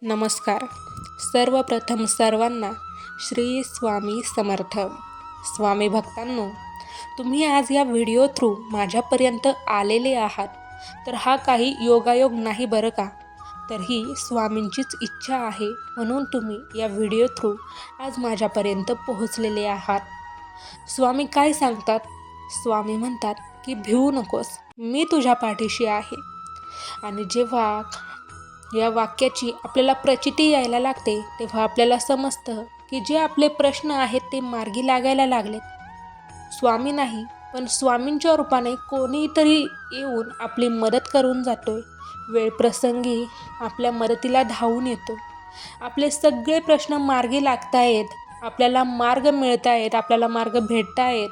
नमस्कार. सर्वप्रथम सर्वांना श्री स्वामी समर्थ. स्वामी भक्तांनो, तुम्ही आज या व्हिडिओ थ्रू माझ्यापर्यंत आलेले आहात, तर हा काही योगायोग नाही बरं का. तर ही स्वामींचीच इच्छा आहे, म्हणून तुम्ही या व्हिडिओ थ्रू आज माझ्यापर्यंत पोहोचलेले आहात. स्वामी काय सांगतात? स्वामी म्हणतात की भिवू नकोस, मी तुझ्या पाठीशी आहे. आणि जेव्हा या वाक्याची आपल्याला प्रचिती यायला लागते, तेव्हा आपल्याला समजतं की जे आपले प्रश्न आहेत ते मार्गी लागायला लागलेत. स्वामी नाही, पण स्वामींच्या रूपाने कोणीतरी येऊन आपली मदत करून जातोय. वेळ प्रसंगी आपल्या मदतीला धावून येतो. आपले सगळे प्रश्न मार्गी लागतायत, आपल्याला मार्ग मिळतायत, आपल्याला मार्ग भेटतायत.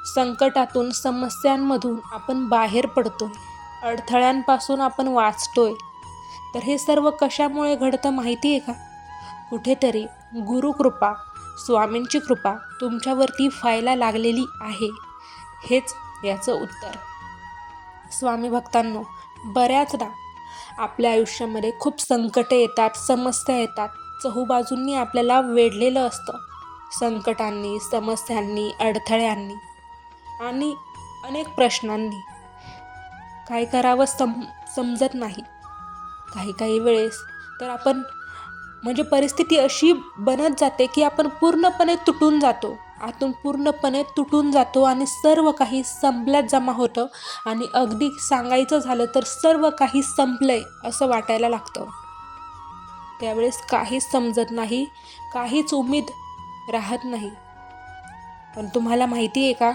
संकटातून, समस्यांमधून आपण बाहेर पडतोय, अडथळ्यांपासून आपण वाचतोय. तर हे सर्व कशामुळे घडतं माहिती आहे का? कुठेतरी गुरुकृपा, स्वामींची कृपा तुमच्यावरती व्हायला लागलेली आहे. हेच याचं उत्तर. स्वामी भक्तांनो, बऱ्याचदा आपल्या आयुष्यामध्ये खूप संकटे येतात, समस्या येतात. चहूबाजूंनी आपल्याला वेढलेलं असतं, संकटांनी, समस्यांनी, अडथळ्यांनी आणि अनेक प्रश्नांनी. काय करावं समजत नाही. काही वेळेस तर आपण परिस्थिती अशी बनत जाते की आपण पूर्णपणे तुटून जातो, आतून पूर्णपणे तुटून जातो आणि सर्व काही संपल्यात जमा होतं. आणि अगदी सांगायचं झालं तर सर्व काही संपलंय असं वाटायला लागतं. त्यावेळेस काहीच समजत नाही, काहीच उमेद राहत नाही. पण तुम्हाला माहिती आहे का,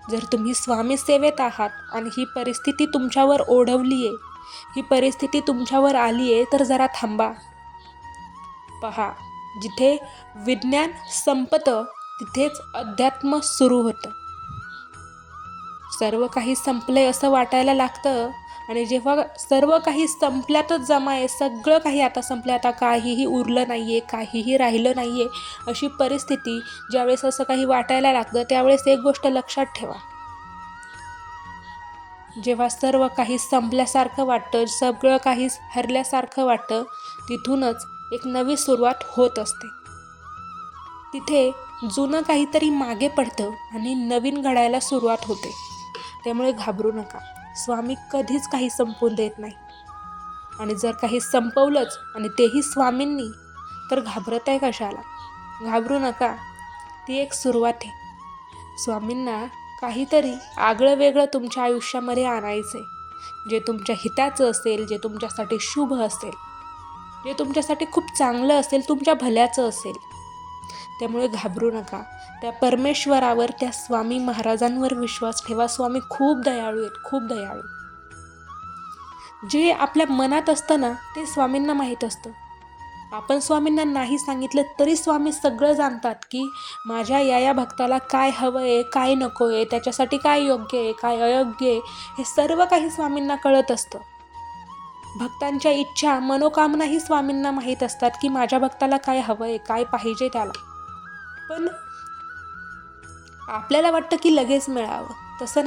जर तुम्ही स्वामी सेवेत आहात आणि ही परिस्थिती तुमच्यावर ओढवली आहे, ही परिस्थिती तुमच्यावर आली आहे, तर जरा थांबा. पहा, जिथे विज्ञान संपतं तिथेच अध्यात्म सुरू होतं. सर्व काही संपलंय असं वाटायला लागतं आणि जेव्हा सर्व काही संपल्यातच जमा आहे, सगळं काही आता संपलं, आता काहीही उरलं नाही आहे, काहीही राहिलं नाही आहे, अशी परिस्थिती ज्यावेळेस असं काही वाटायला लागतं, त्यावेळेस एक गोष्ट लक्षात ठेवा. जेव्हा सर्व काही संपल्यासारखं वाटतं, सगळं काही हरल्यासारखं वाटतं, तिथूनच एक नवी सुरुवात होत असते. तिथे जुनं काहीतरी मागे पडतं आणि नवीन घडायला सुरुवात होते. त्यामुळे घाबरू नका. स्वामी कधीच काही संपवून देत नाही. आणि जर काही संपवलंच आणि तेही स्वामींनी, तर घाबरत आहे कशाला? घाबरू नका. ती एक सुरुवात आहे. स्वामींना काहीतरी आगळं वेगळं तुमच्या आयुष्यामध्ये आणायचं आहे, जे तुमच्या हिताचं असेल, जे तुमच्यासाठी शुभ असेल, जे तुमच्यासाठी खूप चांगलं असेल, तुमच्या भल्याचं असेल. त्यामुळे घाबरू नका. त्या परमेश्वरावर, त्या स्वामी महाराजांवर विश्वास ठेवा. स्वामी खूप दयाळू आहेत, खूप दयाळू. जे आपल्या मनात असतं ना, ते स्वामींना माहीत असतं. आपण स्वामींना नाही सांगितलं तरी स्वामी सगळं जाणतात की माझ्या या भक्ताला काय हवं आहे, काय नको आहे, त्याच्यासाठी काय योग्य आहे, काय अयोग्य आहे, हे सर्व काही स्वामींना कळत असतं. भक्तांच्या इच्छा, मनोकामनाही स्वामींना माहीत असतात की माझ्या भक्ताला काय हवं आहे, काय पाहिजे त्याला. पण आपल्याला वाटतं की लगेच मिळावं. तसं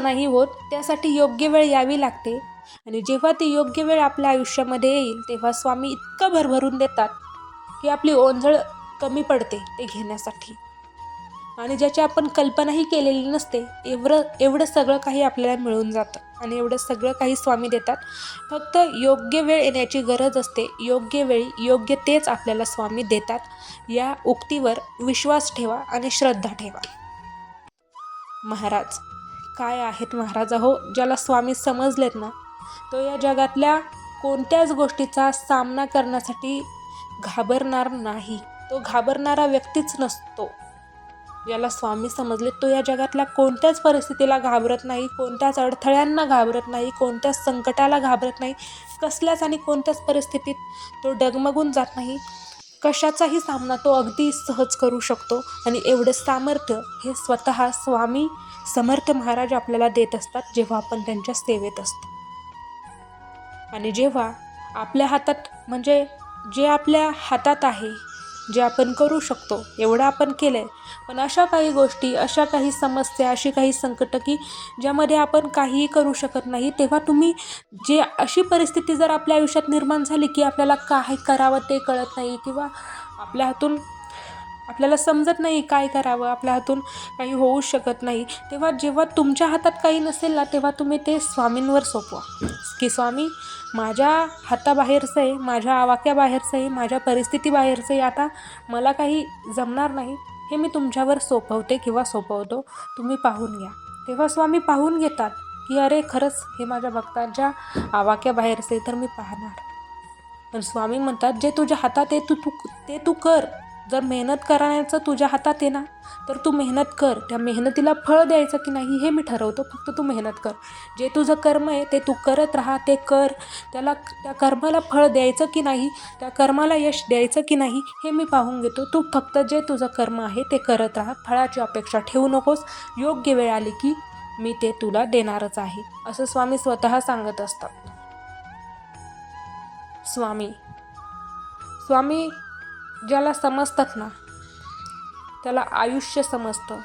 नाही होत. त्यासाठी योग्य वेळ यावी लागते. आणि जेव्हा ती योग्य वेळ आपल्या आयुष्यामध्ये येईल, तेव्हा स्वामी इतकं भरभरून देतात की आपली ओंजळ कमी पडते ते घेण्यासाठी. आणि ज्याची आपण कल्पनाही केलेली नसते, एवढं सगळं काही आपल्याला मिळून जातं आणि एवढं सगळं काही स्वामी देतात. फक्त योग्य वेळ येण्याची गरज असते. योग्य वेळी योग्य तेच आपल्याला स्वामी देतात. या उक्तीवर विश्वास ठेवा आणि श्रद्धा ठेवा. महाराज काय आहेत महाराज? ज्याला स्वामी समजलेत ना, तो या जगातल्या कोणत्याच गोष्टीचा सामना करण्यासाठी घाबरणार नाही. तो घाबरणारा व्यक्तीच नसतो. ज्याला स्वामी समजले, तो या जगातल्या कोणत्याच परिस्थितीला घाबरत नाही, कोणत्याच अडथळ्यांना घाबरत नाही, कोणत्याच संकटाला घाबरत नाही. कसल्याच आणि कोणत्याच परिस्थितीत तो डगमगून जात नाही. कशाचाही सामना तो अगदी सहज करू शकतो. आणि एवढं सामर्थ्य हे स्वतः स्वामी समर्थ महाराज आपल्याला देत असतात, जेव्हा आपण त्यांच्या सेवेत असतो. आणि जेव्हा आपल्या हातात जे आपल्या हातात आहे जे आपण करू शकतो एवढं आपण केलं आहे. पण अशा काही गोष्टी, अशा काही समस्या, अशी काही संकटं की ज्यामध्ये आपण काहीही करू शकत नाही, तेव्हा तुम्ही जे अशी परिस्थिती जर आपल्या आयुष्यात निर्माण झाली की आपल्याला काय करावं ते कळत नाही किंवा आपल्या हातून आपल्याला समजत नाही काय करावं, आपल्या हातून काही होऊ शकत नाही, तेव्हा जेव्हा तुमच्या हातात काही नसेल ना, तेव्हा तुम्ही ते स्वामींवर सोपवा की स्वामी माझ्या हाताबाहेरचं आहे, माझ्या आवाक्याबाहेरचं आहे, माझ्या परिस्थितीबाहेरचं आहे, आता मला काही जमणार नाही, हे मी तुमच्यावर सोपवते किंवा सोपवतो, तुम्ही पाहून घ्या. तेव्हा स्वामी पाहून घेतात की अरे खरंच हे माझ्या भक्तांच्या आवाक्याबाहेरचं आहे, तर मी पाहणार. पण स्वामी म्हणतात जे तुझ्या हातात आहे ते तू कर. जर मेहनत करण्याचं तुझ्या हातात आहे ना, तर तू मेहनत कर. त्या मेहनतीला फळ द्यायचं की नाही हे मी ठरवतो, फक्त तू मेहनत कर. जे तुझं कर्म आहे ते तू करत राहा, ते कर. त्या कर्माला फळ द्यायचं की नाही, त्या कर्माला यश द्यायचं की नाही हे मी पाहून घेतो. तू फक्त जे तुझं कर्म आहे ते करत राहा, फळाची अपेक्षा ठेवू नकोस. योग्य वेळ आली की मी ते तुला देणारच आहे, असं स्वामी स्वतः सांगत असतात. स्वामी ज्याला समजतात ना त्याला आयुष्य समजतं.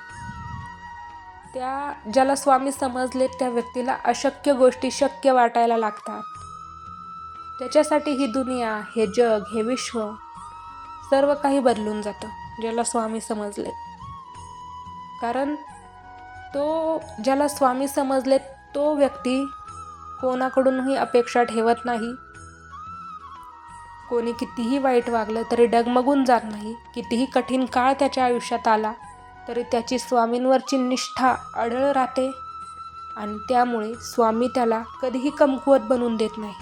ज्याला स्वामी समजले त्या व्यक्तीला अशक्य गोष्टी शक्य वाटायला लागतात. त्याच्यासाठी ही दुनिया, हे जग, हे विश्व सर्व काही बदलून जातं ज्याला स्वामी समजले. कारण ज्याला स्वामी समजले तो व्यक्ती कोणाकडूनही अपेक्षा ठेवत नाही. कोणी कितीही वाईट वागलं तरी डगमगून जात नाही. कितीही कठीण काळ त्याच्या आयुष्यात आला तरी त्याची स्वामींवरची निष्ठा अढळ राहते आणि त्यामुळे स्वामी त्याला कधीही कमकुवत बनवून देत नाही.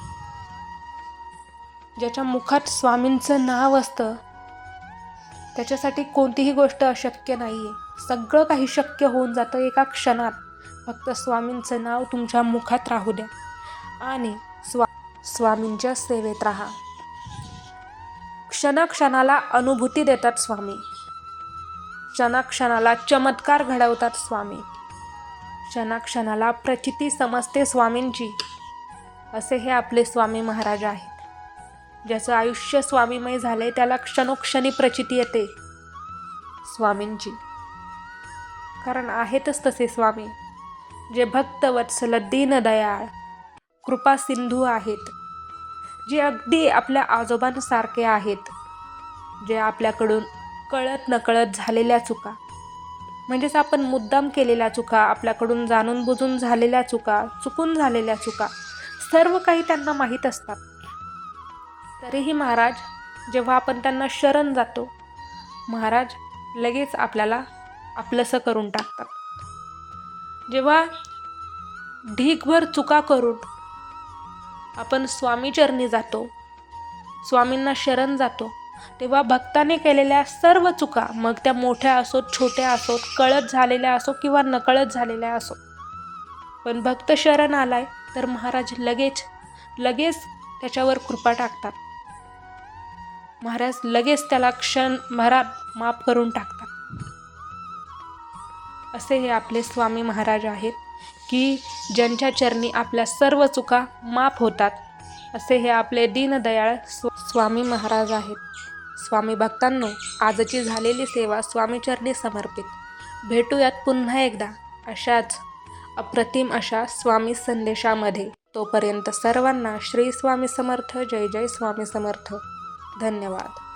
ज्याच्या मुखात स्वामींचं नाव असतं त्याच्यासाठी कोणतीही गोष्ट अशक्य नाही आहे. सगळं काही शक्य होऊन जातं एका क्षणात. फक्त स्वामींचं नाव तुमच्या मुखात राहू द्या आणि स्वामींच्या सेवेत राहा. क्षणाक्षणाला अनुभूती देतात स्वामी. क्षणाक्षणाला चमत्कार घडवतात स्वामी. क्षणाक्षणाला प्रचिती समजते स्वामींची. असे हे आपले स्वामी महाराज आहेत. ज्याचं आयुष्य स्वामीमय झाले त्याला क्षणोक्षणी प्रचिती येते स्वामींची. कारण आहेतच तसे स्वामी, जे भक्तवत्सल, दीनदयाळ, कृपा सिंधू आहेत, जे अगदी आपल्या आजोबांसारखे आहेत, जे आपल्याकडून कळत नकळत झालेल्या चुका, म्हणजेच आपण मुद्दाम केलेल्या चुका, आपल्याकडून जाणून बुजून झालेल्या चुका, चुकून झालेल्या चुका, सर्व काही त्यांना माहीत असतात. तरीही महाराज जेव्हा आपण त्यांना शरण जातो, महाराज लगेच आपल्याला आपलंसं करून टाकतात. जेव्हा ढीगभर चुका करून आपण स्वामीचरणी जातो, स्वामींना शरण जातो, तेव्हा भक्ताने केलेल्या सर्व चुका, मग त्या मोठ्या असोत, छोट्या असोत, कळत झालेल्या असो किंवा नकळत झालेल्या असो, पण भक्त शरण आलाय तर महाराज लगेच त्याच्यावर कृपा टाकतात. महाराज लगेच त्याला क्षणभरात माफ करून टाकतात. असे हे आपले स्वामी महाराज आहेत की ज्यांच्या चरणी आपल्या सर्व चुका माफ होतात. असे हे आपले दीनदयाळ स्वामी महाराज आहेत. स्वामी भक्तांनो, आजची झालेली सेवा स्वामीचरणी समर्पित. भेटूयात पुन्हा एकदा अशाच अप्रतिम अशा स्वामी संदेशामध्ये. तोपर्यंत सर्वांना श्री स्वामी समर्थ. जय जय स्वामी समर्थ. धन्यवाद.